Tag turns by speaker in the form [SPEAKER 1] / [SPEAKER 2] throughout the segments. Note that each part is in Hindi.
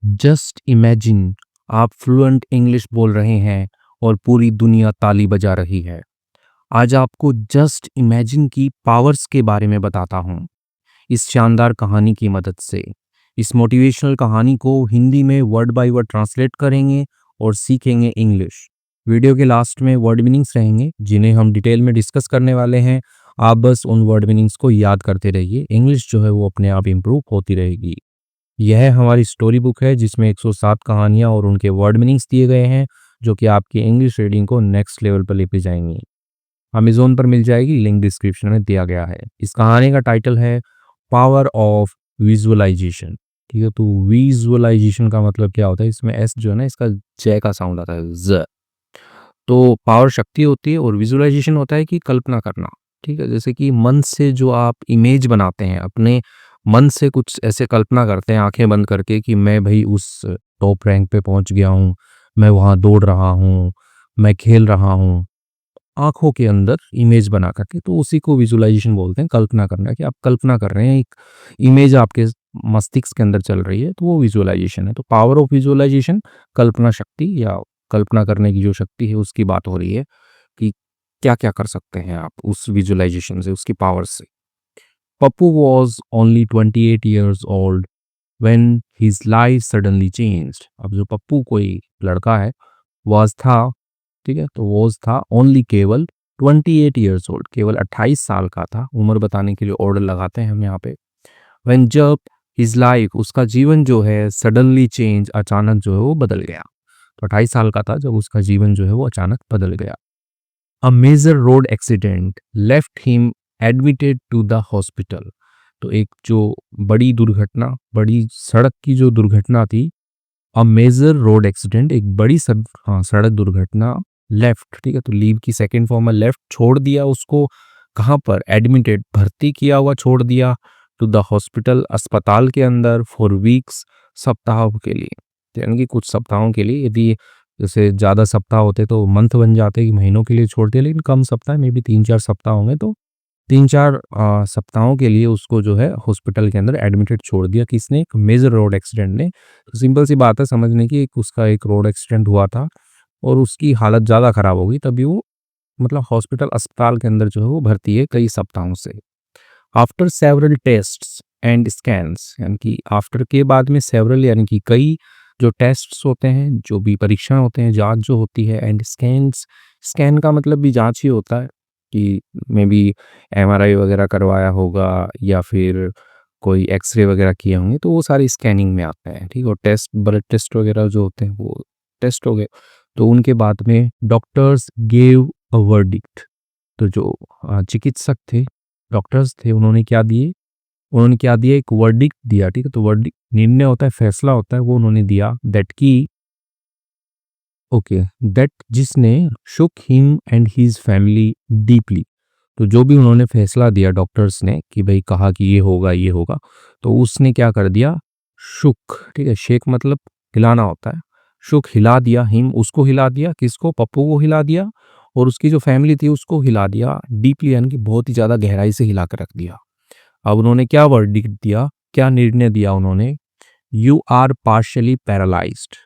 [SPEAKER 1] जस्ट इमेजिन आप फ्लुएंट इंग्लिश बोल रहे हैं और पूरी दुनिया ताली बजा रही है। आज आपको जस्ट इमेजिन की पावर्स के बारे में बताता हूँ इस शानदार कहानी की मदद से। इस मोटिवेशनल कहानी को हिंदी में वर्ड बाय वर्ड ट्रांसलेट करेंगे और सीखेंगे इंग्लिश। वीडियो के लास्ट में वर्ड मीनिंग्स रहेंगे जिन्हें हम डिटेल में डिस्कस करने वाले हैं। आप बस उन वर्ड मीनिंग्स को याद करते रहिए, इंग्लिश जो है वो अपने आप इम्प्रूव होती रहेगी। यह हमारी स्टोरी बुक है जिसमें 107 कहानियाँ और उनके वर्ड मीनिंग्स दिए गए हैं जो कि आपकी इंग्लिश रीडिंग को नेक्स्ट लेवल पर लेके जाएंगी। अमेज़न पर मिल जाएगी, लिंक डिस्क्रिप्शन में दिया गया है। इस कहानी का टाइटल है पावर ऑफ विजुअलाइजेशन। ठीक है, तो विजुअलाइजेशन का मतलब क्या होता है? इसमें एस जो है ना, इसका जय का साउंड आता है, ज। तो पावर शक्ति होती है और विजुअलाइजेशन होता है कि कल्पना करना। ठीक है, जैसे कि मन से जो आप इमेज बनाते हैं, अपने मन से कुछ ऐसे कल्पना करते हैं आंखें बंद करके कि मैं भाई उस टॉप रैंक पे पहुंच गया हूँ, मैं वहाँ दौड़ रहा हूँ, मैं खेल रहा हूँ, आँखों के अंदर इमेज बना करके, तो उसी को विजुअलाइजेशन बोलते हैं, कल्पना करना। कि आप कल्पना कर रहे हैं, एक इमेज आपके मस्तिष्क के अंदर चल रही है, तो वो विजुअलाइजेशन है। तो पावर ऑफ विजुअलाइजेशन कल्पना शक्ति या कल्पना करने की जो शक्ति है उसकी बात हो रही है कि क्या-क्या कर सकते हैं आप उस विजुअलाइजेशन से, उसकी पावर से। Pappu was only 28 years old when his life suddenly changed. अब जो पप्पू कोई लड़का है, वाज़ था, ठीक है, तो वॉज था ओनली केवल 28 ईयर्स ओल्ड, केवल 28 साल का था। उम्र बताने के लिए ऑर्डर लगाते हैं हम यहाँ पे। व्हेन जब हिज लाइफ, उसका जीवन जो है, सडनली चेंज, अचानक जो है वो बदल गया। तो 28 साल का था जब उसका जीवन जो है वो अचानक बदल गया। A major road accident left him admitted to the hospital. तो एक जो बड़ी दुर्घटना, बड़ी सड़क की जो दुर्घटना थी, अ मेजर रोड एक्सीडेंट, एक बड़ी सड़क दुर्घटना, लेफ्ट, ठीक है, तो लीव की सेकंड फॉर्म है लेफ्ट, छोड़ दिया उसको। कहाँ पर? एडमिटेड, भर्ती किया हुआ छोड़ दिया। टू द हॉस्पिटल, अस्पताल के अंदर। फॉर वीक्स, सप्ताहों के लिए, तो यानी कि कुछ सप्ताहों के लिए। यदि जैसे ज़्यादा सप्ताह होते तो मंथ बन जाते कि महीनों के लिए छोड़ते, लेकिन कम सप्ताह, मे बी 3-4 सप्ताह होंगे, तो 3-4 सप्ताहों के लिए उसको जो है हॉस्पिटल के अंदर एडमिटेड छोड़ दिया। किसने? एक मेजर रोड एक्सीडेंट ने। तो सिंपल सी बात है समझने की, उसका एक रोड एक्सीडेंट हुआ था और उसकी हालत ज़्यादा खराब हो गई, तभी वो मतलब हॉस्पिटल, अस्पताल के अंदर जो है वो भर्ती है कई सप्ताहों से। After several tests and scans, यानी कि आफ्टर के बाद में सेवरल यानी कि कई जो टेस्ट्स होते हैं, जो भी परीक्षण होते हैं, जांच जो होती है, एंड स्कैन्स, स्कैन का मतलब भी जांच ही होता है कि मे बी एमआरआई वगैरह करवाया होगा या फिर कोई एक्सरे वगैरह किए होंगे, तो वो सारी स्कैनिंग में आते हैं। ठीक है, और टेस्ट, ब्लड टेस्ट वगैरह जो होते हैं वो टेस्ट हो गए। तो उनके बाद में डॉक्टर्स गेव अ वर्डिक्ट। तो जो चिकित्सक थे, डॉक्टर्स थे, उन्होंने क्या दिया? एक वर्डिक्ट दिया। ठीक है, तो वर्डिक्ट निर्णय होता है, फैसला होता है, वो उन्होंने दिया। दैट की ओके, दैट जिसने shook him and his family deeply. तो जो भी उन्होंने फैसला दिया डॉक्टर्स ने कि भाई कहा कि ये होगा, ये होगा, तो उसने क्या कर दिया? शुक, ठीक है, शेक मतलब हिलाना होता है। शुक, हिला दिया, हिम उसको हिला दिया, किसको? पप्पू को हिला दिया, और उसकी जो फैमिली थी उसको हिला दिया डीपली, यानी कि बहुत ही ज्यादा गहराई से हिला कर रख दिया। अब उन्होंने क्या वर्डिक्ट दिया, क्या निर्णय दिया उन्होंने? यू आर पार्शियली पैरालाइज्ड,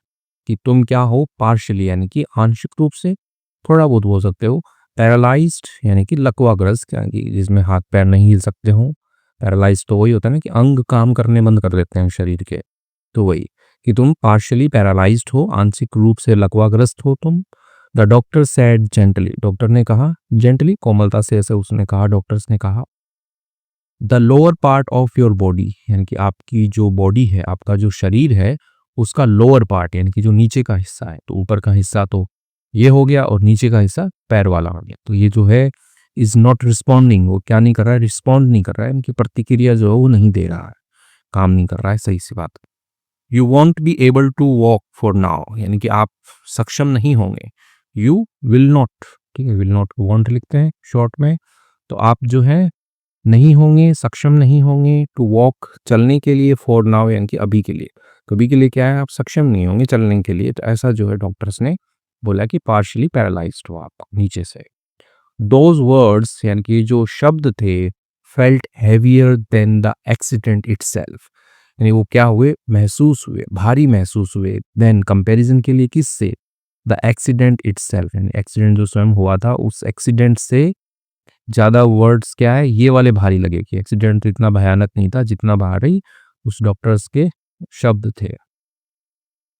[SPEAKER 1] कि तुम क्या हो? पार्शियली यानी कि आंशिक रूप से, थोड़ा बहुत बोल सकते हो। पैरालाइज्ड यानी कि लकवाग्रस्त, यानी कि जिसमें हाथ पैर नहीं हिल सकते हो। पैरालाइज तो वही होता है ना कि अंग काम करने बंद कर देते हैं शरीर के, तो वही कि तुम पार्शियली पैरालाइज्ड हो, आंशिक रूप से लकवाग्रस्त हो तुम। The doctor said gently, doctor ने कहा जेंटली, कोमलता से ऐसे उसने कहा, डॉक्टर्स ने कहा। The lower part of your body, यानी कि आपकी जो बॉडी है, आपका जो शरीर है, उसका लोअर पार्ट यानी कि जो नीचे का हिस्सा है, तो ऊपर का हिस्सा तो ये हो गया और नीचे का हिस्सा पैर वाला हो गया। तो ये जो है इज नॉट रिस्पॉन्डिंग, वो क्या नहीं कर रहा है? रिस्पॉन्ड नहीं कर रहा है, इनकी प्रतिक्रिया जो है वो नहीं दे रहा है, काम नहीं कर रहा है, सही सी बात। You won't be able to walk for now, यानी कि आप सक्षम नहीं होंगे। यू विल नॉट, ठीक है, विल नॉट वॉन्ट लिखते हैं शॉर्ट में, तो आप जो है नहीं होंगे, सक्षम नहीं होंगे। टू वॉक, चलने के लिए। फॉर नाउ यानी कि अभी के लिए। तो अभी के लिए क्या है? आप सक्षम नहीं होंगे चलने के लिए। तो ऐसा जो है डॉक्टर्स ने बोला कि पार्शियली पैरालाइज्ड हो आप नीचे से। दोज वर्ड्स यानी कि जो शब्द थे, felt heavier than the accident itself, यानी वो क्या हुए, महसूस हुए, भारी महसूस हुए। देन कंपैरिजन के लिए किससे, द एक्सीडेंट इटसेल्फ, यानी एक्सीडेंट जो स्वयं हुआ था उस एक्सीडेंट से ज़्यादा वर्ड्स क्या है, ये वाले भारी लगे कि एक्सीडेंट तो इतना भयानक नहीं था जितना भारी उस डॉक्टर्स के शब्द थे।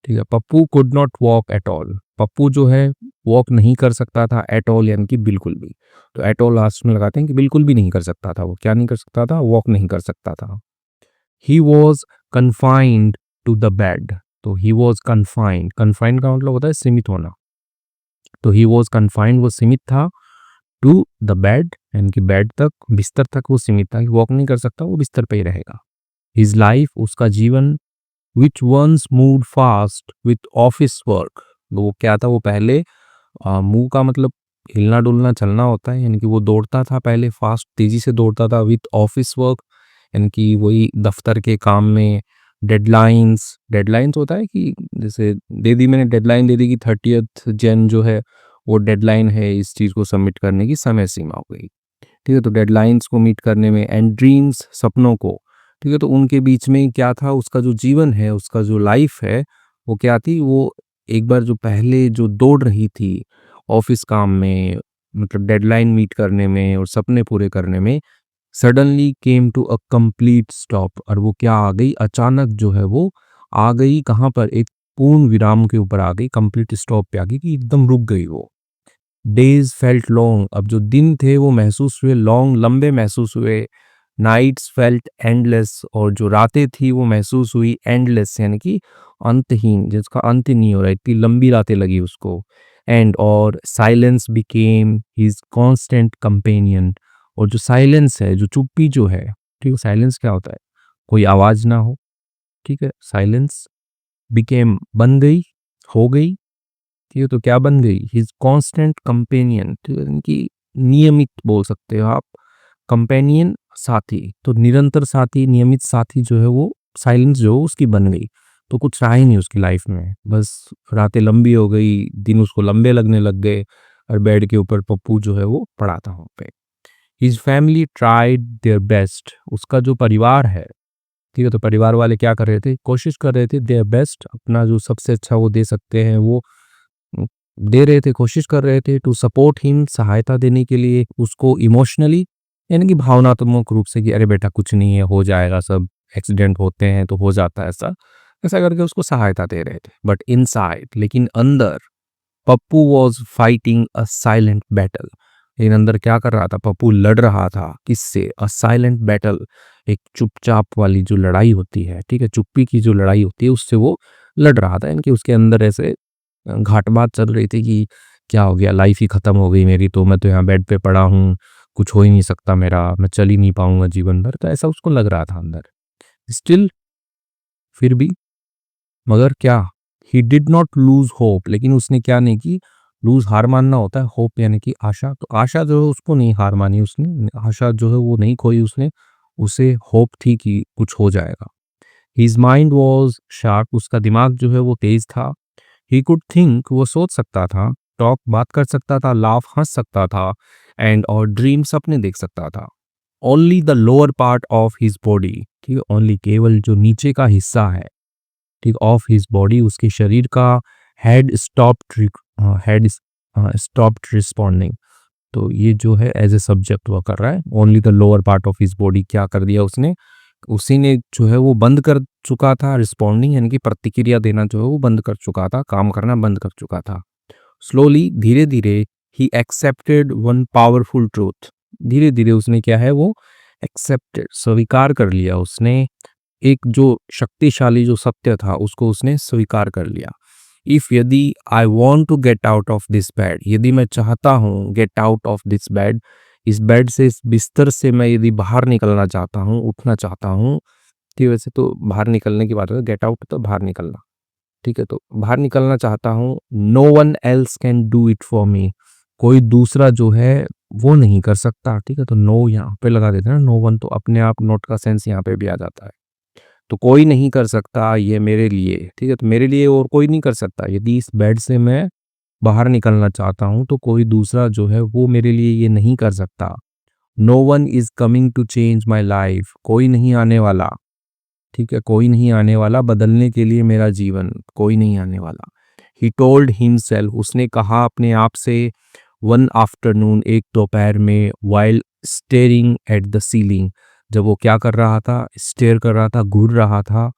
[SPEAKER 1] ठीक है, Pappu could not walk at all, Pappu जो है वॉक नहीं कर सकता था एट ऑल यानी कि बिल्कुल भी। तो एट ऑल लास्ट में लगाते हैं कि बिल्कुल भी नहीं कर सकता था, वो क्या नहीं कर सकता था, वॉक नहीं कर सकता था। He was confined to the bed, तो ही वॉज कन्फाइंड, कन्फाइंड का मतलब होता है सीमित होना, तो ही वॉज कन्फाइंड वो सीमित था, टू द बेड यानी कि बेड तक, बिस्तर तक वो सीमित था, वॉक नहीं कर सकता, वो बिस्तर पे ही रहेगा। हिज लाइफ, उसका जीवन, which once move fast with office work, वो क्या था, वो पहले मूव का मतलब हिलना डुलना चलना होता है, यानी कि वो दौड़ता था पहले, फास्ट तेजी से दौड़ता था, विथ ऑफिस वर्क यानी कि वही दफ्तर के काम में, डेडलाइंस, डेडलाइंस होता है कि जैसे दे दी मैंने डेडलाइन दे दी कि 30th जन जो है वो डेडलाइन है, इस चीज़ को सबमिट करने की समय सीमा हो गई। ठीक है, तो डेडलाइंस को मीट करने में, एंड ड्रीम्स, सपनों को, ठीक है, तो उनके बीच में क्या था, उसका जो जीवन है, उसका जो लाइफ है, वो क्या थी, वो एक बार जो पहले जो दौड़ रही थी ऑफिस काम में, मतलब डेडलाइन मीट करने में और सपने पूरे करने में, suddenly came to a complete stop, और वो क्या आ गई, अचानक जो है वो आ गई कहाँ पर, एक पूर्ण विराम के ऊपर आ गई, कंप्लीट स्टॉप पे आ गई कि एकदम रुक गई वो। डेज फेल्ट लॉन्ग, अब जो दिन थे वो महसूस हुए लॉन्ग, लंबे महसूस हुए। नाइट्स फेल्ट एंडलेस, और जो रातें थी वो महसूस हुई एंडलेस यानी कि अंतहीन, जिसका अंत ही नहीं हो रहा, इतनी लंबी रातें लगी उसको। एंड और silence became his constant companion, और जो साइलेंस है, जो चुप्पी जो है, ठीक है, साइलेंस क्या होता है, कोई आवाज ना हो, ठीक है, साइलेंस बिकेम बन गई, हो गई, ठीक है, तो क्या बन गई, हिज कांस्टेंट कंपेनियन, ठीक है, इनकी नियमित बोल सकते हो आप, कंपेनियन साथी, तो निरंतर साथी, नियमित साथी जो है वो साइलेंस जो उसकी बन गई। तो कुछ रहा ही नहीं उसकी लाइफ में, बस रातें लंबी हो गई, दिन उसको लंबे लगने लग गए, और बेड के ऊपर पप्पू जो है वो पड़ा था वहाँ पे। His family tried their best, उसका जो परिवार है, ठीक है, तो परिवार वाले क्या कर रहे थे, कोशिश कर रहे थे, देयर बेस्ट, अपना जो सबसे अच्छा वो दे सकते हैं वो दे रहे थे, कोशिश कर रहे थे, टू सपोर्ट हिम, सहायता देने के लिए उसको इमोशनली, यानी कि भावनात्मक रूप से कि अरे बेटा कुछ नहीं है, हो जाएगा सब, एक्सीडेंट होते हैं तो हो जाता है ऐसा, ऐसा करके उसको सहायता दे रहे थे। बट इनसाइड, लेकिन अंदर, Pappu was fighting a silent battle, लेकिन अंदर क्या कर रहा था, पप्पू लड़ रहा था किससे, अ साइलेंट बैटल, एक चुपचाप वाली जो लड़ाई होती है, ठीक है, चुप्पी की जो लड़ाई होती है उससे वो लड़ रहा था, यानी कि उसके अंदर ऐसे घाट बात चल रही थी कि क्या हो गया, लाइफ ही खत्म हो गई मेरी, तो मैं तो यहाँ बेड पे पड़ा हूँ, कुछ हो ही नहीं सकता मेरा, मैं चल ही नहीं पाऊंगा जीवन भर, तो ऐसा उसको लग रहा था अंदर। स्टिल, फिर भी, मगर क्या, he did not lose hope, लेकिन उसने क्या नहीं की, लूज हार मानना होता है, होप यानी कि आशा, तो आशा जो है उसको नहीं हार मानी उसने, आशा जो है वो नहीं खोई उसने, उसे होप थी कि कुछ हो जाएगा। हिज माइंड वॉज शार्प, उसका दिमाग जो है वो तेज था। ही कुड थिंक, वो सोच सकता था, टॉक बात कर सकता था, लाफ हंस सकता था, एंड और ड्रीम सपने देख सकता था। Only the lower part of his body, ठीक है, ओनली केवल जो नीचे का हिस्सा है, ठीक, ऑफ हिज बॉडी, उसके शरीर का, had stopped, had stopped responding, तो ये जो है एज ए सब्जेक्ट वो कर रहा है, only the lower part of his body, क्या कर दिया उसने, उसी ने जो है वो बंद कर चुका था, रिस्पॉन्डिंग यानी कि प्रतिक्रिया देना जो है वो बंद कर चुका था, काम करना बंद कर चुका था। स्लोली, धीरे धीरे, he accepted one powerful truth, धीरे धीरे उसने क्या है वो एक्सेप्टेड, स्वीकार कर लिया उसने, एक जो शक्तिशाली जो सत्य था उसको उसने स्वीकार कर लिया। इफ, यदि, I want to get out of this bed, यदि मैं चाहता हूँ, get out of this bed, इस बेड से, इस बिस्तर से मैं यदि बाहर निकलना चाहता हूँ, उठना चाहता हूँ, ठीक, वैसे तो बाहर निकलने की बात है, गेट आउट तो बाहर निकलना, ठीक है, तो बाहर निकलना चाहता हूँ, no one else can do it for me, कोई दूसरा जो है वो नहीं कर सकता, ठीक है, तो नो यहाँ पे लगा देते हैं ना, नो वन, तो अपने आप नोट का सेंस यहाँ पे भी आ जाता है, तो कोई नहीं कर सकता ये मेरे लिए, ठीक है, तो मेरे लिए और कोई नहीं कर सकता, यदि इस बेड से मैं बाहर निकलना चाहता हूँ तो कोई दूसरा जो है वो मेरे लिए ये नहीं कर सकता। No one is coming to change my life, कोई नहीं आने वाला, ठीक है, कोई नहीं आने वाला बदलने के लिए मेरा जीवन, कोई नहीं आने वाला। ही टोल्ड हिमसेल्फ, उसने कहा अपने आप से, वन आफ्टरनून, एक दोपहर में, while staring at the ceiling, जब वो क्या कर रहा था, स्टेयर कर रहा था, घूर रहा था,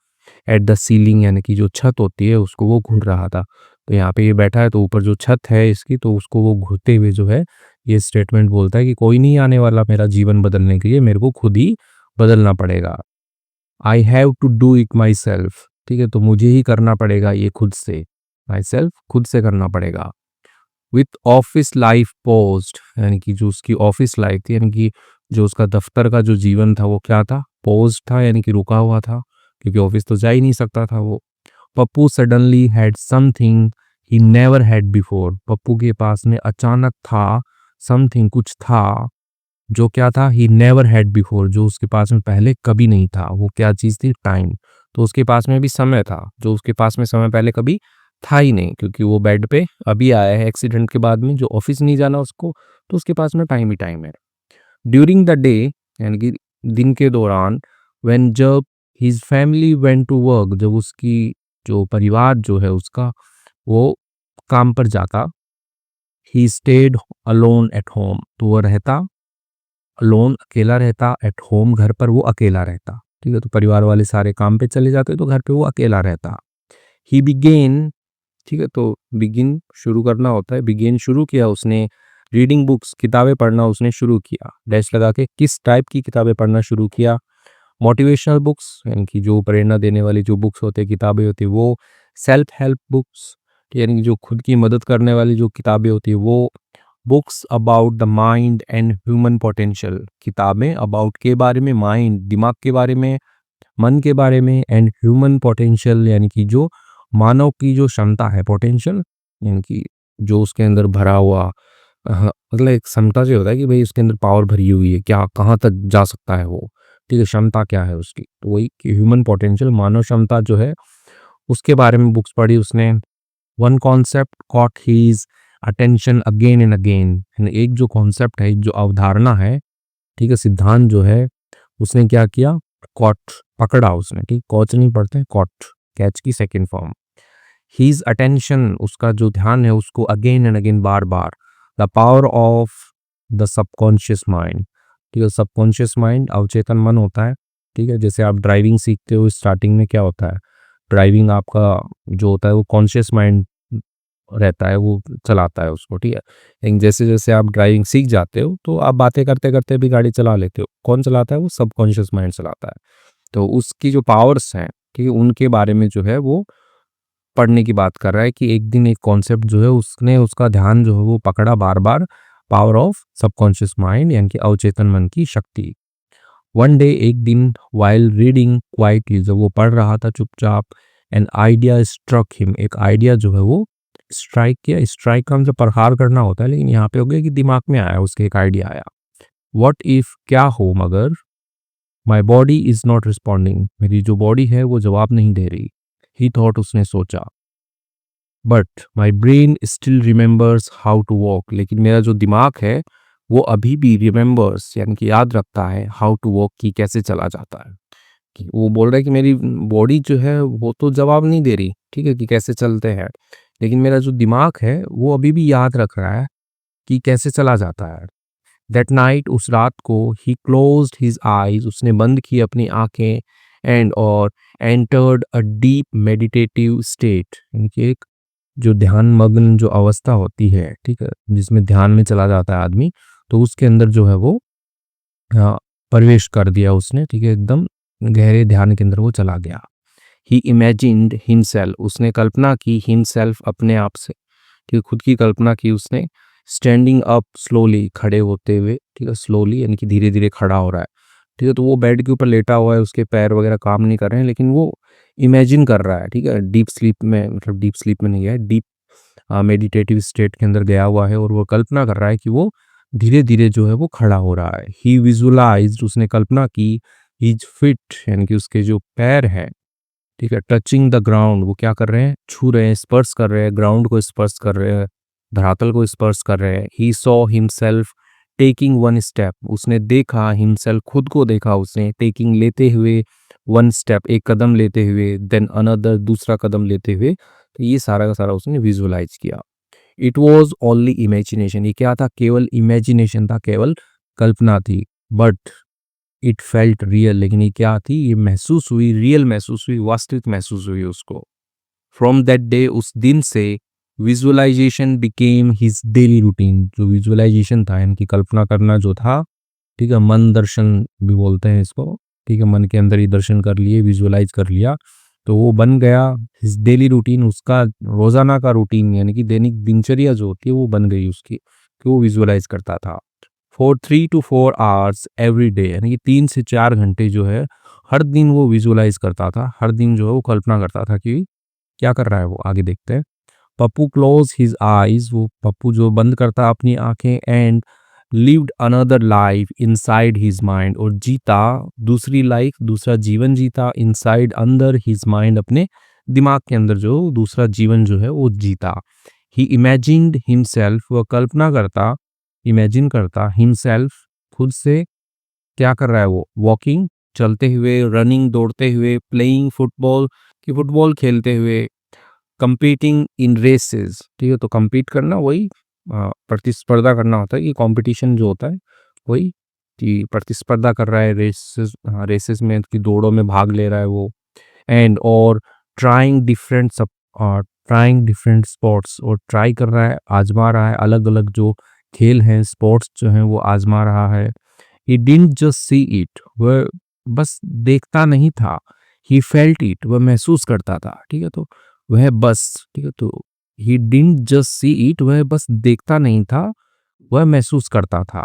[SPEAKER 1] एट द सीलिंग यानी कि जो छत होती है उसको वो घूर रहा था। तो यहाँ पे ये बैठा है तो ऊपर जो छत है इसकी, तो उसको वो घूरते हुए जो है ये स्टेटमेंट बोलता है कि कोई नहीं आने वाला मेरा जीवन बदलने के लिए, मेरे को खुद ही बदलना पड़ेगा। I have to do it myself, ठीक है, तो मुझे ही करना पड़ेगा ये खुद से, माई सेल्फ, खुद से करना पड़ेगा। विथ ऑफिस लाइफ पोस्ट, यानी कि जो उसकी ऑफिस लाइफ थी, यानी कि जो उसका दफ्तर का जो जीवन था वो क्या था, पोस्ट था, यानी कि रुका हुआ था, क्योंकि ऑफिस तो जा ही नहीं सकता था वो। Pappu suddenly had something he never had before, Pappu के पास में अचानक था समथिंग, कुछ था, जो क्या था, ही नेवर हैड बिफोर, जो उसके पास में पहले कभी नहीं था। वो क्या चीज़ थी, टाइम। तो उसके पास में भी समय था, जो उसके पास में समय पहले कभी था ही नहीं, क्योंकि वो बेड पे अभी आया है एक्सीडेंट के बाद में, जो ऑफिस नहीं जाना उसको, तो उसके पास में टाइम ही टाइम है। ड्यूरिंग द डे, यानी कि दिन के दौरान, व्हेन, जब, his family went to work, जब उसकी जो परिवार जो है उसका वो काम पर जाता, he stayed alone at home, तो वो रहता अलोन, अकेला रहता, एट होम, घर पर वो अकेला रहता, ठीक है, तो परिवार वाले सारे काम पे चले जाते तो घर पे वो अकेला रहता। ही बिगेन, ठीक है, तो बिगिन शुरू करना होता है, बिगेन शुरू किया उसने, रीडिंग बुक्स, किताबें पढ़ना उसने शुरू किया, डैश लगा के, किस टाइप की किताबें पढ़ना शुरू किया, मोटिवेशनल बुक्स, यानी कि जो प्रेरणा देने वाली जो बुक्स होते किताबें होती है वो, सेल्फ हेल्प बुक्स, यानी कि जो खुद की मदद करने वाली जो किताबें होती है वो, books about the mind and human potential, किताबें अबाउट के बारे में, माइंड दिमाग के बारे में, मन के बारे में, एंड ह्यूमन पोटेंशियल यानी कि जो मानव की जो क्षमता है, पोटेंशियल यानी कि जो उसके अंदर भरा हुआ, मतलब एक क्षमता जो होता है कि भाई उसके अंदर पावर भरी हुई है, क्या कहाँ तक जा सकता है वो, ठीक है, क्षमता क्या है उसकी, तो वही कि ह्यूमन पोटेंशियल, मानव क्षमता जो है उसके बारे में बुक्स पढ़ी उसने। One concept caught his attention again and again, एक जो कॉन्सेप्ट है, एक जो अवधारणा है, ठीक है, सिद्धांत जो है, उसने क्या किया, कॉट, पकड़ा उसने, ठीक, कॉच नहीं पढ़ते, कॉट, कैच की सेकेंड फॉर्म। हीज अटेंशन, उसका जो ध्यान है उसको, again and again, bar bar, the power of the subconscious mind, ठीक है, सबकॉन्शियस माइंड अवचेतन मन होता है, ठीक है, जैसे आप ड्राइविंग सीखते हो स्टार्टिंग में क्या होता है, ड्राइविंग आपका जो होता है वो कॉन्शियस माइंड रहता है, वो चलाता है उसको, ठीक है, लेकिन जैसे जैसे आप ड्राइविंग सीख जाते हो तो आप बातें करते करते भी गाड़ी चला लेते हो, कौन चलाता है, वो सबकॉन्शियस माइंड चलाता है। तो उसकी जो पावर्स हैं, ठीक है, उनके बारे में जो है वो पढ़ने की बात कर रहा है कि एक दिन एक कॉन्सेप्ट जो है उसने उसका ध्यान जो है वो पकड़ा बार बार, पावर ऑफ सबकॉन्शियस माइंड यानी कि अवचेतन मन की शक्ति। वन डे, एक दिन, वाइल रीडिंग क्वाइटली, जब वो पढ़ रहा था चुपचाप, एन आइडिया स्ट्रक हिम, एक आइडिया जो है वो स्ट्राइक किया, स्ट्राइक का मतलब प्रहार करना होता है, लेकिन यहाँ पे हो गया कि दिमाग में आया उसके, एक आइडिया आया। व्हाट इफ, क्या हो मगर, my body is not responding, मेरी जो बॉडी है वो जवाब नहीं दे रही, ही थॉट, उसने सोचा, but my brain still remembers how to walk, लेकिन मेरा जो दिमाग है वो अभी भी रिमेंबर्स यानी कि याद रखता है, हाउ टू वॉक, की कैसे चला जाता है, कि वो बोल रहा है कि मेरी बॉडी जो है वो तो जवाब नहीं दे रही, ठीक है, कि कैसे चलते हैं, लेकिन मेरा जो दिमाग है वो अभी भी याद रख रहा है कि कैसे चला जाता है। दैट नाइट, उस रात को, ही क्लोज्ड हिज आईज, उसने बंद की अपनी आंखें, एंड और entered a deep meditative state, यानी कि एक जो ध्यान मग्न जो अवस्था होती है, ठीक है, जिसमें ध्यान में चला जाता है आदमी, तो उसके अंदर जो है वो प्रवेश कर दिया उसने, ठीक है, एकदम गहरे ध्यान के अंदर वो चला गया। ही इमेजिन्ड हिमसेल्फ, उसने कल्पना की, हिमसेल्फ, अपने आप से, ठीक है, खुद की कल्पना की उसने, स्टैंडिंग अप स्लोली, खड़े होते हुए, ठीक है, स्लोली यानी कि धीरे धीरे खड़ा हो रहा है, ठीक है, तो वो बेड के ऊपर लेटा हुआ है, उसके पैर वगैरह काम नहीं कर रहे हैं, लेकिन वो इमेजिन कर रहा है, ठीक है, डीप स्लीप में, मतलब डीप स्लीप में नहीं है, डीप मेडिटेटिव स्टेट के अंदर गया हुआ है, और वो कल्पना कर रहा है कि वो धीरे धीरे जो है वो खड़ा हो रहा है। ही विजुअलाइज्ड, उसने कल्पना की, हिज फिट यानी कि उसके जो पैर हैं, ठीक है, टचिंग द ग्राउंड, वो क्या कर रहे हैं, छू रहे हैं, स्पर्श कर रहे हैं, ग्राउंड को स्पर्श कर रहे हैं, धरातल को स्पर्श कर रहे हैं। He saw himself taking one step, उसने देखा हिमसेल्फ, खुद को देखा उसने, टेकिंग लेते हुए वन स्टेप, एक कदम लेते हुए, देन अनदर, दूसरा कदम लेते हुए। तो ये सारा का सारा उसने विजुअलाइज किया। इट वॉज ओनली इमेजिनेशन, ये क्या था, केवल इमेजिनेशन था, केवल कल्पना थी। बट इट फेल्ट रियल, लेकिन ये क्या थी, ये महसूस हुई, रियल महसूस हुई, वास्तविक महसूस हुई उसको। फ्रॉम दैट डे, उस दिन से visualisation became his daily routine. जो विजुअलाइजेशन था यानी कि कल्पना करना जो था, ठीक है, मन दर्शन भी बोलते हैं इसको, ठीक है, मन के अंदर ही दर्शन कर लिए, विजुअलाइज कर लिया, तो वो बन गया हिज डेली रूटीन, उसका रोजाना का रूटीन यानी कि दैनिक दिनचर्या जो होती है वो बन गई उसकी, कि वो विजुअलाइज करता था। For 3 to 4 hours every day, यानी कि 3 से 4 घंटे जो है हर दिन वो विजुअलाइज करता था, हर दिन जो है वो कल्पना करता था कि क्या कर रहा है वो। आगे देखते हैं। पप्पू क्लोज हिज आईज, वो पप्पू जो बंद करता अपनी आंखें, and lived another life inside his mind, और जीता दूसरी लाइफ, दूसरा जीवन जीता, इनसाइड अंदर, हिज माइंड अपने दिमाग के अंदर जो दूसरा जीवन जो है वो जीता। ही इमेजिन्ड हिमसेल्फ, वह कल्पना करता, इमेजिन करता, हिमसेल्फ खुद से, क्या कर रहा है वो, वॉकिंग चलते हुए, रनिंग दौड़ते हुए, प्लेइंग फुटबॉल कि फुटबॉल खेलते हुए, कंपीटिंग इन रेसेस, ठीक है, तो compete करना वही प्रतिस्पर्धा करना होता है, कि कंपटीशन जो होता है वही, कि प्रतिस्पर्धा कर रहा है रेसेस, रेसेस में, कि दौड़ों में भाग ले रहा है वो। एंड और ट्राइंग डिफरेंट सब, ट्राइंग डिफरेंट स्पोर्ट्स, और ट्राई कर रहा है, आजमा रहा है, अलग अलग जो खेल हैं, स्पोर्ट्स जो हैं वो आजमा रहा है। He didn't just see it, वह बस देखता नहीं था, ही फेल्ट इट, वह महसूस करता था, ठीक है, तो वह बस, ठीक है, तो he didn't just see it, वह बस देखता नहीं था, वह महसूस करता था।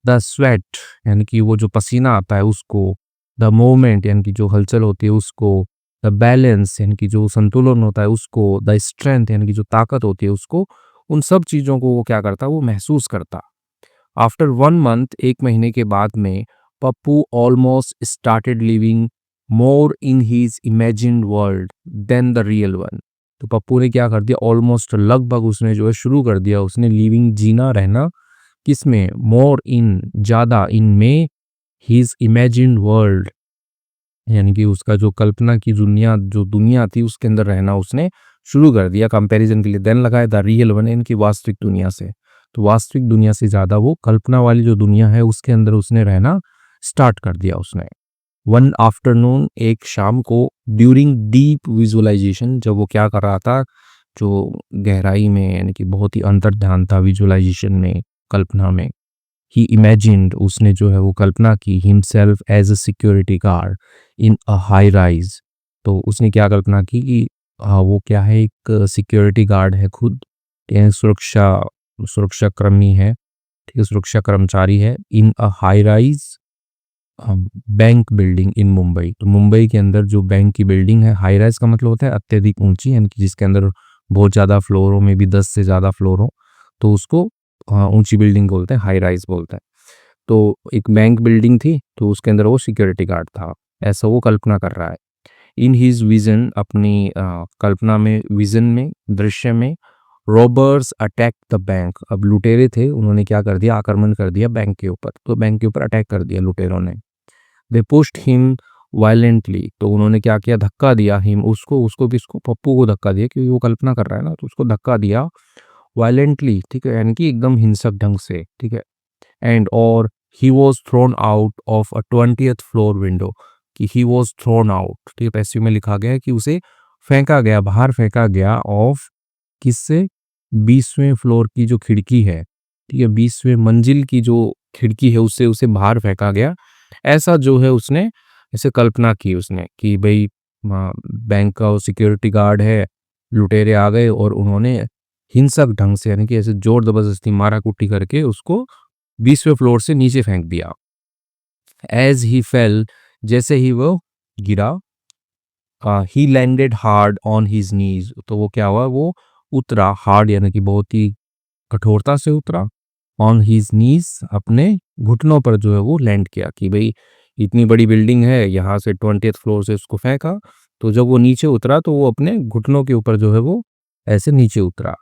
[SPEAKER 1] द स्वेट, यानी कि वो जो पसीना आता है उसको, द मोमेंट यानी कि जो हलचल होती है उसको, द बैलेंस यानी कि जो संतुलन होता है उसको, द स्ट्रेंथ यानी कि जो ताकत होती है उसको, उन सब चीज़ों को वो क्या करता, वो महसूस करता। आफ्टर 1 month, 1 महीने के बाद में, Pappu almost started living more in his imagined world than the real one. तो पप्पू ने क्या कर दिया, ऑलमोस्ट लगभग उसने जो है शुरू कर दिया, उसने लिविंग जीना, रहना, किसमें, मोर इन, ज्यादा, इन में, हीज इमेजिन्ड वर्ल्ड यानी कि उसका जो कल्पना की दुनिया, जो दुनिया थी उसके अंदर रहना उसने शुरू कर दिया, कंपैरिजन के लिए देन लगाया द रियल वन, इनकी वास्तविक दुनिया से। तो वास्तविक दुनिया से ज्यादा वो कल्पना वाली जो दुनिया है उसके अंदर उसने रहना स्टार्ट कर दिया उसने। वन आफ्टरनून, एक शाम को, ड्यूरिंग डीप विजुअलाइजेशन, जब वो क्या कर रहा था, जो गहराई में यानी कि बहुत ही अंतर्ध्यान था विजुअलाइजेशन में, कल्पना में, ही इमेजिन्ड, उसने जो है वो कल्पना की, himself as a security guard in a high rise. तो उसने क्या कल्पना की कि वो क्या है, एक सिक्योरिटी गार्ड है खुद, यानी सुरक्षा, सुरक्षा कर्मी है, ठीक है, सुरक्षा कर्मचारी है, in a high rise bank building in Mumbai. तो मुंबई के अंदर जो बैंक की बिल्डिंग है, हाई राइज का मतलब होता है अत्यधिक ऊंची, यानी कि जिसके अंदर बहुत ज़्यादा फ्लोर हो, में भी 10 से ज़्यादा फ्लोर हो, तो उसको ऊंची बिल्डिंग बोलते हैं, हाई राइज बोलते हैं। तो एक बैंक बिल्डिंग थी, तो उसके अंदर वो सिक्योरिटी गार्ड था, ऐसा वो कल्पना कर रहा है। इन हिज विजन, अपनी कल्पना में, विजन में, दृश्य में, रॉबर्स अटैक द बैंक, अब लुटेरे थे, उन्होंने क्या कर दिया, आक्रमण कर दिया बैंक के ऊपर, तो बैंक के ऊपर अटैक कर दिया लुटेरों ने। दे पुश्ड हिम वायलेंटली, तो उन्होंने क्या किया, धक्का दिया, हिम उसको, उसको किसको, पप्पू को धक्का दिया, क्योंकि वो कल्पना कर रहा है ना, तो उसको धक्का दिया वायलेंटली, ठीक है, यानी कि एकदम हिंसक ढंग से, ठीक है। एंड और he was thrown out of a 20th floor window, कि ही वॉज थ्रोन आउट, ठीक है, पैसिव में लिखा गया है कि उसे फेंका गया, बाहर फेंका गया, ऑफ, किससे, 20वें फ्लोर की जो खिड़की है, ठीक है, 20वें मंजिल की जो खिड़की है उससे उसे बाहर फेंका गया। ऐसा जो है उसने ऐसे कल्पना की उसने, कि भाई बैंक का वो सिक्योरिटी गार्ड है, लुटेरे आ गए और उन्होंने हिंसक ढंग से यानी कि ऐसे जोर जबरदस्ती मारा कुटी करके उसको 20वें फ्लोर से नीचे फेंक दिया। एज ही फेल, जैसे ही वो गिरा, ही landed hard on his knees, तो वो क्या हुआ, वो उतरा, हार्ड यानी कि बहुत ही कठोरता से उतरा, ऑन हिज नीज, अपने घुटनों पर जो है वो लैंड किया, कि भाई इतनी बड़ी बिल्डिंग है, यहाँ से 20th फ्लोर से उसको फेंका, तो जब वो नीचे उतरा तो वो अपने घुटनों के ऊपर जो है वो ऐसे नीचे उतरा।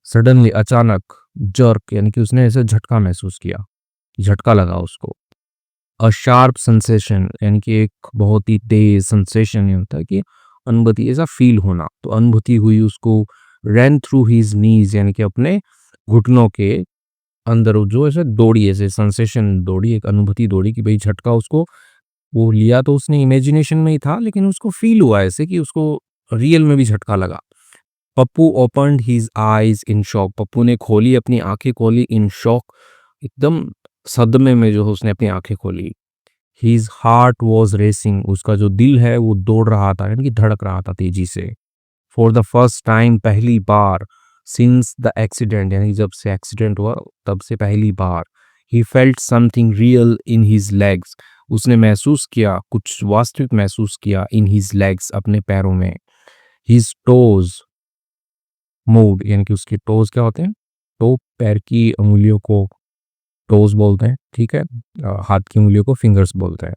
[SPEAKER 1] सडनली, अचानक, जर्क यानी कि उसने ऐसे झटका महसूस किया, झटका लगा उसको। अ शार्प सेंसेशन यानी कि एक बहुत ही तेज सेंसेशन ये होता है कि अनुभूति ऐसा फील होना। तो अनुभूति हुई उसको, रैन थ्रू हिज नीज यानी कि अपने घुटनों के अंदर वो जो ऐसे दौड़ी, ऐसे सेंसेशन दौड़ी, एक अनुभूति दौड़ी कि भाई झटका उसको, वो लिया तो उसने इमेजिनेशन में ही था लेकिन उसको फील हुआ ऐसे कि उसको रियल में भी झटका लगा। Pappu opened his eyes in shock, Pappu ने खोली अपनी आंखें, खोली इन शॉक, एकदम सदमे में जो है उसने अपनी आंखें खोली। हिज हार्ट वॉज रेसिंग, उसका जो दिल है वो दौड़ रहा था यानी कि धड़क रहा था तेजी से। फॉर द फर्स्ट टाइम, पहली बार, सिंस द एक्सीडेंट यानी जब से एक्सीडेंट हुआ तब से पहली बार, he felt something real in his legs, उसने महसूस किया, कुछ वास्तविक महसूस किया, इन हिज लेग्स, अपने पैरों में। हिज टोज मूव्ड यानी कि उसके टोज क्या होते हैं, टो पैर की अंगुलियों को टोज बोलते हैं, ठीक है। हाथ की अंगुलियों को फिंगर्स बोलते हैं।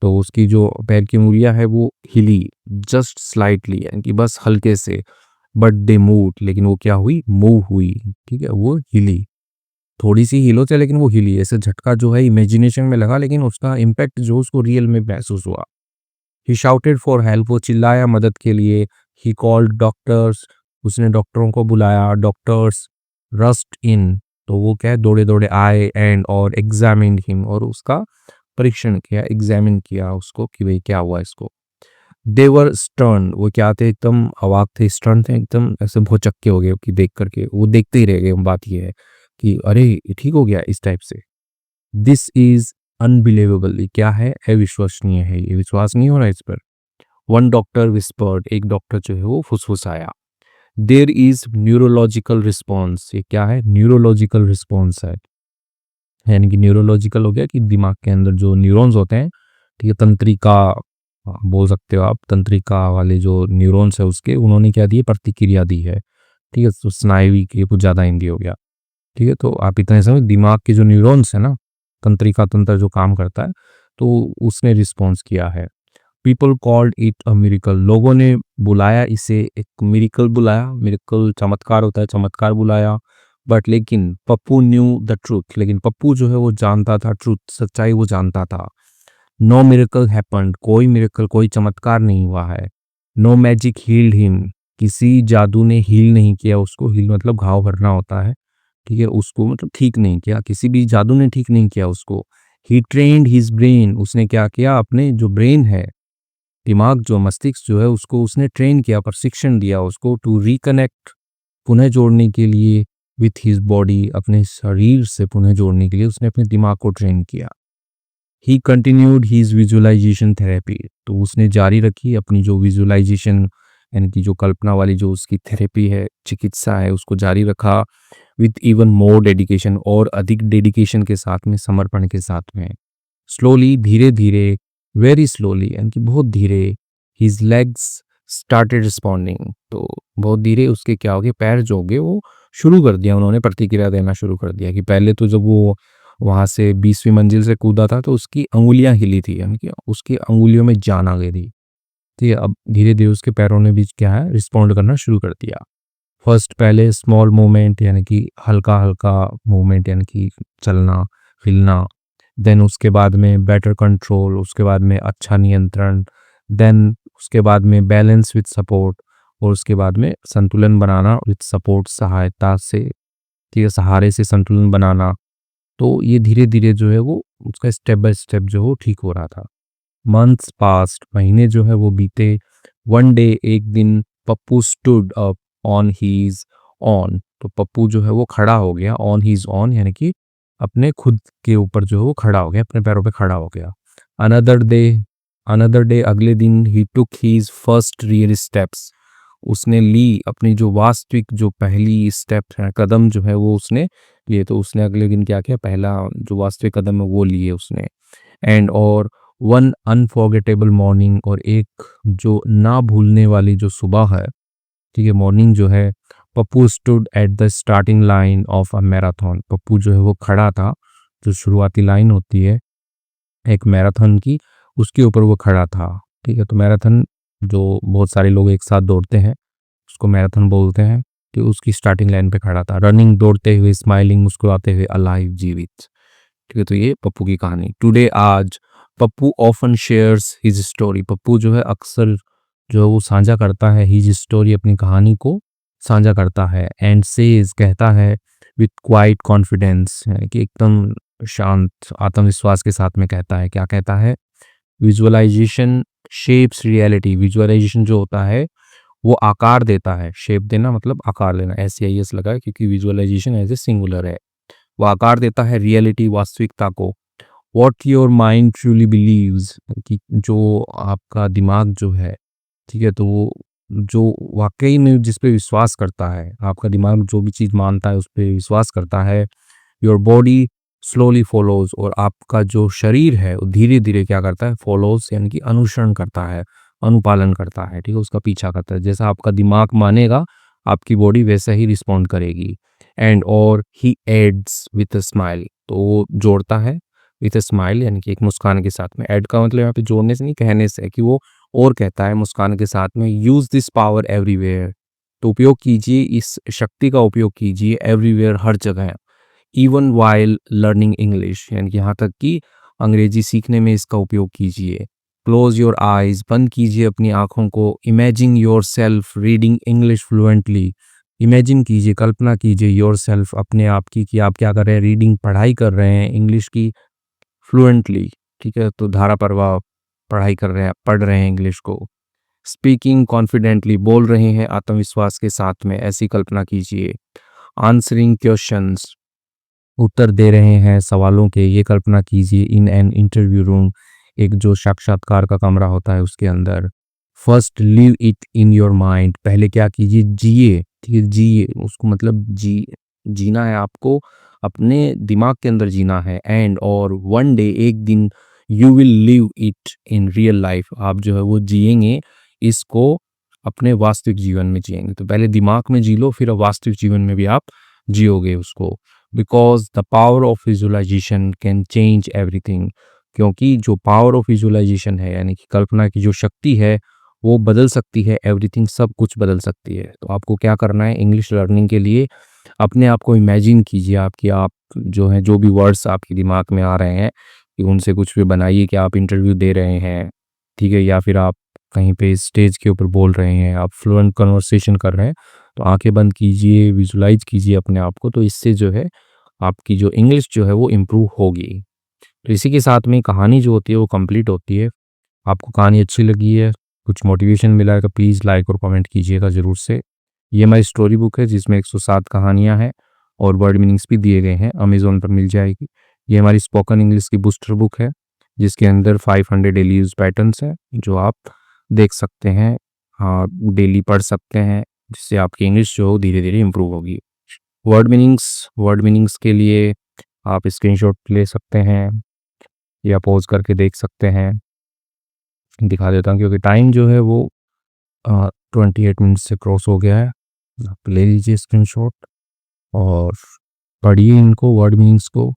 [SPEAKER 1] तो उसकी जो पैर की अंगुलियां है वो हिली, जस्ट स्लाइटली यानी कि बस हल्के से, बट दे मूव लेकिन वो क्या हुई, मूव हुई, ठीक है, वो हिली, थोड़ी सी हिलो थे लेकिन वो हिली। ऐसे झटका जो है इमेजिनेशन में लगा लेकिन उसका इम्पैक्ट जो उसको रियल में महसूस हुआ। ही शाउटेड फॉर हेल्प, वो चिल्लाया मदद के लिए। ही कॉल्ड डॉक्टर्स, उसने डॉक्टरों को बुलाया। डॉक्टर्स रस्ट इन, तो वो क्या है, दौड़े दौड़े आए, एंड और एग्जामिन्ड हिम, और उसका परीक्षण किया, एग्जामिन किया उसको कि भाई क्या हुआ इसको। देवर स्टर्न, वो क्या थे, एकदम अवाक थे, स्टर्न थे, एकदम ऐसे भौचक्के हो गए कि देख करके वो देखते ही रह गए। बात ये है कि अरे ये ठीक हो गया इस टाइप से। दिस इज अनबिलीवेबल, ये क्या है, अविश्वसनीय है, ये विश्वास नहीं हो रहा इस पर। वन डॉक्टर विस्पर्ड, एक डॉक्टर जो है वो फुसफुसाया। देयर इज न्यूरोलॉजिकल रिस्पॉन्स, ये क्या है, न्यूरोलॉजिकल रिस्पॉन्स है, यानी कि न्यूरोलॉजिकल हो गया कि दिमाग के अंदर जो न्यूरॉन्स होते हैं, ठीक है, तंत्रिका बोल सकते हो आप, तंत्रिका वाले जो न्यूरॉन्स है उसके, उन्होंने क्या दी है, प्रतिक्रिया दी है, ठीक है। तो स्नायविक, ये कुछ ज़्यादा हिंदी हो गया, ठीक है। तो आप इतने समय दिमाग के जो न्यूरॉन्स है ना, तंत्रिका तंत्र जो काम करता है, तो उसने रिस्पॉन्स किया है। People called it a miracle, लोगों ने बुलाया इसे एक मिरेकल, बुलाया, मिरेकल चमत्कार होता है, चमत्कार बुलाया। बट लेकिन पप्पू न्यू द ट्रूथ, लेकिन पप्पू जो है वो जानता था ट्रूथ, सच्चाई वो जानता था। नो मिरेकल हैपेंड, कोई मिरेकल, कोई चमत्कार नहीं हुआ है। नो मैजिक हील्ड हिम, किसी जादू ने हील नहीं किया उसको, हील मतलब घाव भरना होता है, ठीक है, उसको मतलब ठीक नहीं किया, किसी भी जादू ने ठीक नहीं किया उसको। ही ट्रेन्ड हिज ब्रेन, उसने क्या किया, अपने जो ब्रेन है, दिमाग जो मस्तिष्क जो है उसको उसने ट्रेन किया, प्रशिक्षण दिया उसको, टू रिकनेक्ट, पुनः जोड़ने के लिए, विथ हिज बॉडी, अपने शरीर से पुनः जोड़ने के लिए उसने अपने दिमाग को ट्रेन किया। He continued his visualisation therapy, तो उसने जारी रखी अपनी जो विजुअलाइजेशन यानी कि जो कल्पना वाली जो उसकी थेरेपी है, चिकित्सा है, उसको जारी रखा। विथ इवन मोर डेडिकेशन, और अधिक डेडिकेशन के साथ में, समर्पण के साथ में। स्लोली, धीरे धीरे, वेरी स्लोली यानी कि बहुत धीरे, हिज लेग्स स्टार्टेड रिस्पॉन्डिंग, तो बहुत धीरे उसके क्या हो गए, पैर जो हो गए वो शुरू कर दिया, उन्होंने प्रतिक्रिया देना शुरू कर दिया। कि पहले तो जब वो वहां से 20वीं मंजिल से कूदा था तो उसकी अंगुलियां हिली थी, यानी कि उसकी अंगुलियों में जान आ गई थी, ठीक है। अब धीरे धीरे उसके पैरों ने भी क्या है, रिस्पॉन्ड करना शुरू कर दिया। फर्स्ट पहले स्मॉल मूवमेंट यानी कि हल्का हल्का मूवमेंट यानी कि चलना, हिलना। देन उसके बाद में बेटर कंट्रोल, उसके बाद में अच्छा नियंत्रण। देन उसके बाद में बैलेंस विद सपोर्ट, और उसके बाद में संतुलन बनाना विद सपोर्ट, सहायता से, ठीक है, सहारे से संतुलन बनाना। तो ये धीरे धीरे जो है वो उसका स्टेप बाय स्टेप जो है वो ठीक हो रहा था। मंथ्स पास्ट, महीने जो है वो बीते। वन डे, एक दिन, Pappu stood up on his own, तो पप्पू जो है वो खड़ा हो गया, ऑन हीज ऑन यानी कि अपने खुद के ऊपर जो है वो खड़ा हो गया, अपने पैरों पे खड़ा हो गया। अनदर डे, अनदर डे, अगले दिन, ही टुक हीज फर्स्ट रियल स्टेप्स, उसने ली अपनी जो वास्तविक जो पहली स्टेप है, कदम जो है वो उसने लिए। तो उसने अगले दिन क्या किया, पहला जो वास्तविक कदम है वो लिए उसने। एंड और वन अनफॉरगेटेबल मॉर्निंग, और एक जो ना भूलने वाली जो सुबह है, ठीक है, मॉर्निंग जो है, Pappu stood at the starting line of a marathon, Pappu जो है वो खड़ा था, जो शुरुआती लाइन होती है एक मैराथन की, उसके ऊपर वो खड़ा था, ठीक है। तो मैराथन जो बहुत सारे लोग एक साथ दौड़ते हैं उसको मैराथन बोलते हैं, कि उसकी स्टार्टिंग लाइन पे खड़ा था, रनिंग, दौड़ते हुए, स्माइलिंग, मुस्कुराते हुए, अलाइव, जीवित, ठीक है, तो ये पप्पू की कहानी। टुडे आज Pappu often shares his story. Pappu जो है अक्सर जो है वो साझा करता है हिज स्टोरी, अपनी कहानी को साझा करता है। एंड सेज कहता है विथ क्वाइट कॉन्फिडेंस, कि एकदम शांत आत्मविश्वास के साथ में कहता है, क्या कहता है, विजुअलाइजेशन शेप्स रियलिटी। विजुअलाइजेशन जो होता है वो आकार देता है। शेप देना मतलब आकार लेना, SEIS लगा है क्योंकि विजुअलाइजेशन एज ए सिंगुलर है। वो आकार देता है रियलिटी, वास्तविकता को। What your mind truly believes, कि जो आपका दिमाग जो है, ठीक है, तो वो जो वाकई में जिस पे विश्वास करता है, आपका दिमाग जो भी चीज़ मानता है उस पे विश्वास करता है। योर बॉडी स्लोली फॉलोज, और आपका जो शरीर है वो धीरे धीरे क्या करता है, फॉलोज यानी कि अनुसरण करता है, अनुपालन करता है, ठीक है, उसका पीछा करता है। जैसा आपका दिमाग मानेगा आपकी बॉडी वैसा ही रिस्पॉन्ड करेगी। एंड और ही एड्स विथ अ स्माइल, तो वो जोड़ता है विथ अ स्माइल यानी कि एक मुस्कान के साथ में। ऐड का मतलब यहाँ पे जोड़ने से नहीं, कहने से है, कि वो और कहता है मुस्कान के साथ में, यूज दिस पावर एवरीवेयर, तो उपयोग कीजिए, इस शक्ति का उपयोग कीजिए एवरीवेयर, हर जगह, इवन वाइल लर्निंग इंग्लिश, यानी कि यहाँ तक कि अंग्रेजी सीखने में इसका उपयोग कीजिए। क्लोज योर आइज, बंद कीजिए अपनी आंखों को। Imagine your self reading English fluently, imagine कीजिए, कल्पना कीजिए, योर सेल्फ अपने आप की, कि आप क्या कर रहे हैं, रीडिंग पढ़ाई कर रहे हैं इंग्लिश की फ्लुएंटली, ठीक है, तो धारा प्रवाह पढ़ाई कर रहे हैं, पढ़ रहे हैं इंग्लिश को। स्पीकिंग कॉन्फिडेंटली, बोल रहे हैं आत्मविश्वास के साथ में, ऐसी कल्पना कीजिए। आंसरिंग क्वेश्चंस, उत्तर दे रहे हैं सवालों के, ये कल्पना कीजिए। इन एन इंटरव्यू रूम, एक जो साक्षात्कार का कमरा होता है उसके अंदर। First live it in your mind, पहले क्या कीजिए, जिए, ठीक है, जिए उसको, मतलब जीना है आपको, अपने दिमाग के अंदर जीना है। एंड और वन डे, एक दिन, you will live it in real life, आप जो है वो जिएंगे इसको, अपने वास्तविक जीवन में जिएंगे। तो पहले दिमाग में जी लो, फिर वास्तविक जीवन में भी आप जियोगे उसको। Because the power of visualisation can change everything, क्योंकि जो पावर ऑफ विजुअलाइजेशन है यानी कि कल्पना की जो शक्ति है वो बदल सकती है एवरीथिंग, सब कुछ बदल सकती है। तो आपको क्या करना है, इंग्लिश लर्निंग के लिए अपने आप को इमेजिन कीजिए, आपकी आप जो है, जो भी वर्ड्स आपके दिमाग में आ रहे हैं, कि उनसे कुछ भी बनाइए, कि आप इंटरव्यू दे रहे हैं, ठीक है, या फिर आप कहीं पे स्टेज के ऊपर बोल रहे हैं, आप फ्लुएंट कन्वर्सेशन कर रहे हैं, तो आंखें बंद कीजिए, विजुलाइज कीजिए अपने आप को, तो इससे जो है आपकी जो इंग्लिश जो है वो इम्प्रूव होगी। तो इसी के साथ में कहानी जो होती है वो कंप्लीट होती है। आपको कहानी अच्छी लगी है, कुछ मोटिवेशन मिला है, तो प्लीज़ लाइक और कमेंट कीजिएगा ज़रूर से। ये हमारी स्टोरी बुक है जिसमें 107 कहानियाँ हैं और वर्ड मीनिंग्स भी दिए गए हैं, अमेज़न पर मिल जाएगी। ये हमारी स्पोकन इंग्लिश की बूस्टर बुक है जिसके अंदर 500 डेली यूज़ पैटर्न्स हैं जो आप देख सकते हैं, हाँ, डेली पढ़ सकते हैं, जिससे आपकी इंग्लिश जो है धीरे-धीरे इम्प्रूव होगी। वर्ड मीनिंग्स के लिए आप स्क्रीनशॉट ले सकते हैं या पॉज़ करके देख सकते हैं। दिखा देता हूँ क्योंकि टाइम जो है वो 28 मिनट से क्रॉस हो गया है। आप ले लीजिए स्क्रीनशॉट और पढ़िए इनको, वर्ड मीनिंग्स को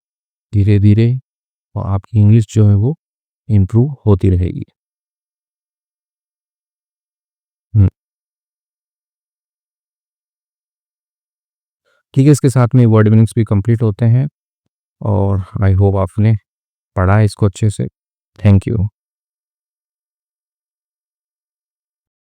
[SPEAKER 1] धीरे-धीरे, और आपकी इंग्लिश जो है वो इम्प्रूव होती रहेगी। हुँ, ठीक है, इसके साथ में वर्ड मीनिंग्स भी कंप्लीट होते हैं और आई होप आपने पढ़ा है इसको अच्छे से। Thank you.